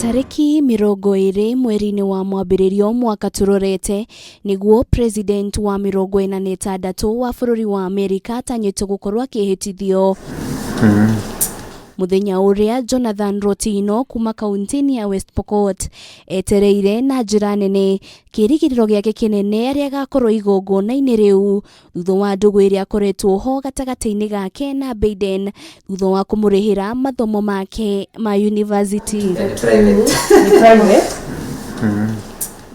Tariki 20 mweri-ini wa mwambĩrĩrio mwaka turorete niguo president wa 46 wa bũrũri wa Amerika atanyĩte gũkorwo akĩhĩtithio. Muthenya uria Jonathan Rotino kuma kaunti ya West Pokot etereire na njĩra nene kĩrĩgĩrĩro gĩake kĩnene arĩa gakorwo igongona-inĩ rĩu thutha wa ndũgũ ĩrĩa akoretwo ho gatagatĩ-inĩ gake na Biden thutha wa kũmũrĩhĩra mathomo make ma university.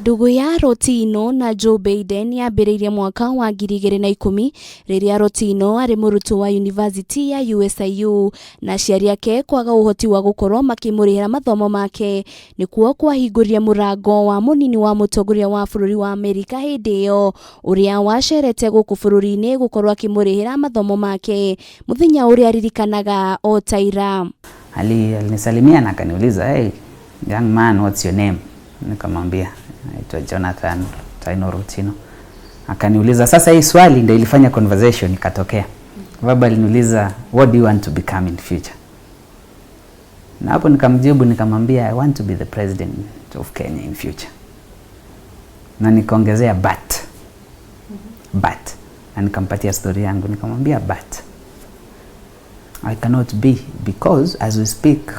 Ndũgũ ya Rotino na Joe Biden yambĩrĩirie mwaka wa 2010 rĩrĩa Rotino arĩ mũrutwo wa university ya USIU na aciari ake kwaga ũhoti wa gũkorwo makĩmũrĩhĩra mathomo make nĩkuo kwahingũrire mũrango wa mũnini wa mũtongoria wa bũrũri wa Amerika hĩndĩ ĩyo ũrĩa wacerete gũkũ bũrũri-inĩ gũkorwo akĩmũrĩhĩra mathomo make mũthenya ũrĩa aririkanaga o ta ira. Alinisalimia na akaniuliza, "Hey young man, what's your name?" Nikamwambia naitwa Jonathan Taino Rotino. Akaniuliza, sasa hii swali ndio ilifanya conversation ikatokea. Baba aliniuliza, what do you want to become in future? Na hapo nikamjibu nikamwambia, I want to be the president of Kenya in future. Na nikaongezea but na nikampatia story yangu nikamwambia but I cannot be because as we speak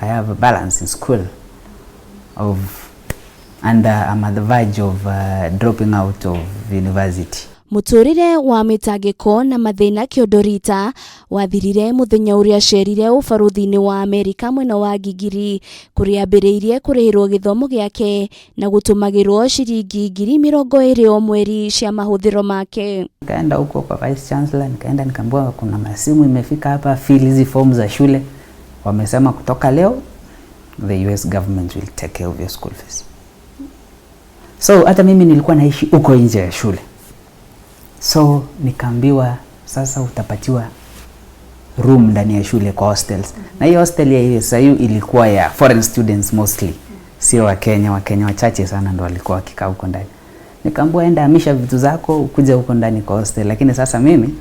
I have a balance in school and I'm at the verge of dropping out of university. Muturire wa mitangiko na mathina Kiodorita wathirire muthenya uria cerire ubarũthi-inĩ wa Amerika mwena wa Gigiri kuria ambĩrĩirie kũrĩhĩrwo gĩthomo gĩake na gũtũmagĩrwo ciringi 20,000 o mweri cia mahũthĩro make. Nikaenda huko kwa vice chancellor, nikaenda nikaambiwa kuna masimu imefika hapa, fill hizi form za shule, wamesema kutoka leo the US government will take care of your school fees. So hata mimi nilikuwa naishi huko nje ya shule. So nikaambiwa sasa utapatiwa room ndani ya shule kwa hostels. Na hiyo hostel ya USIU ilikuwa ya foreign students mostly. Sio Wakenya wachache sana ndo walikuwa wakikaa huko ndani. Nikaambiwa enda hamisha vitu zako ukuje huko ndani kwa hostel, lakini sasa mimi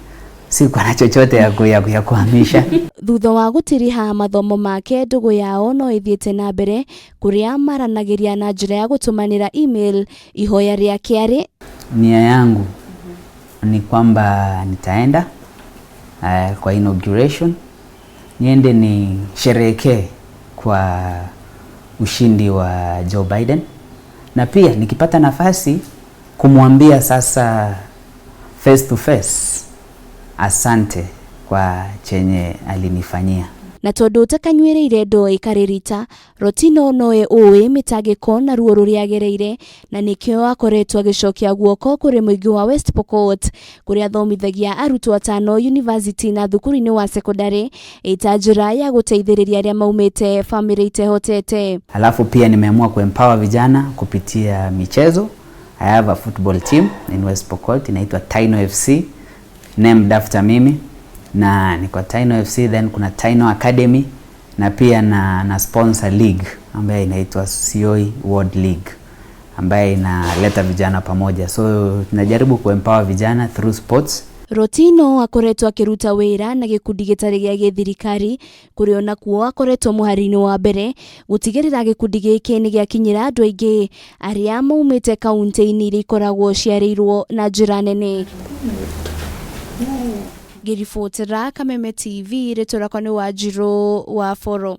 sikuwa na chochote ya kuhamisha. Thutha wa gũtiriha mathomo make ndũgũ yao no ithiĩte na mbere kuria maranagĩria na njĩra ya gũtũmanĩra email. Ihoya rĩake arĩ nia yangu ni kwamba nitaenda kwa inauguration, niende ni sherehekee kwa ushindi wa Joe Biden, na pia nikipata nafasi kumwambia sasa face to face asante kwa chenye alinifanyia. Na tondu utakanywereire ndoi karirita, Rotino noe uwe mitangiko na ruo ruria agereire na nikio akoretwo agicokia guoko kuri muingi wa West Pokot kuria athomithagia arutwo 5 university na thukuru-ini wa secondary ita njira ya guteithĩrĩria aria maumite family itehotete. Alafu pia nimeamua kuempower vijana kupitia michezo. I have a football team in West Pokot inaitwa Taino FC, named after mimi. Na niko Taino FC, then kuna Taino Academy na pia na sponsor league ambayo inaitwa Sioi World League ambayo inaleta vijana pamoja. So tunajaribu kuempower vijana through sports. Rotino akoretwo akiruta wĩra na gĩkundi gĩtarĩ gĩa gĩthirikari kũrĩ ona kuo akoretwo mũhari-inĩ wa mbere gũtigĩrĩra gĩkundi gĩkĩ nĩ gĩakinyĩra andũ aingĩ arĩa maumĩte kaunti-inĩ iria ikoragwo ciarĩirwo na njĩra nene. Ngĩribotera Kameme TV rĩtũrakwa nĩ Wanjirũ wa Foro.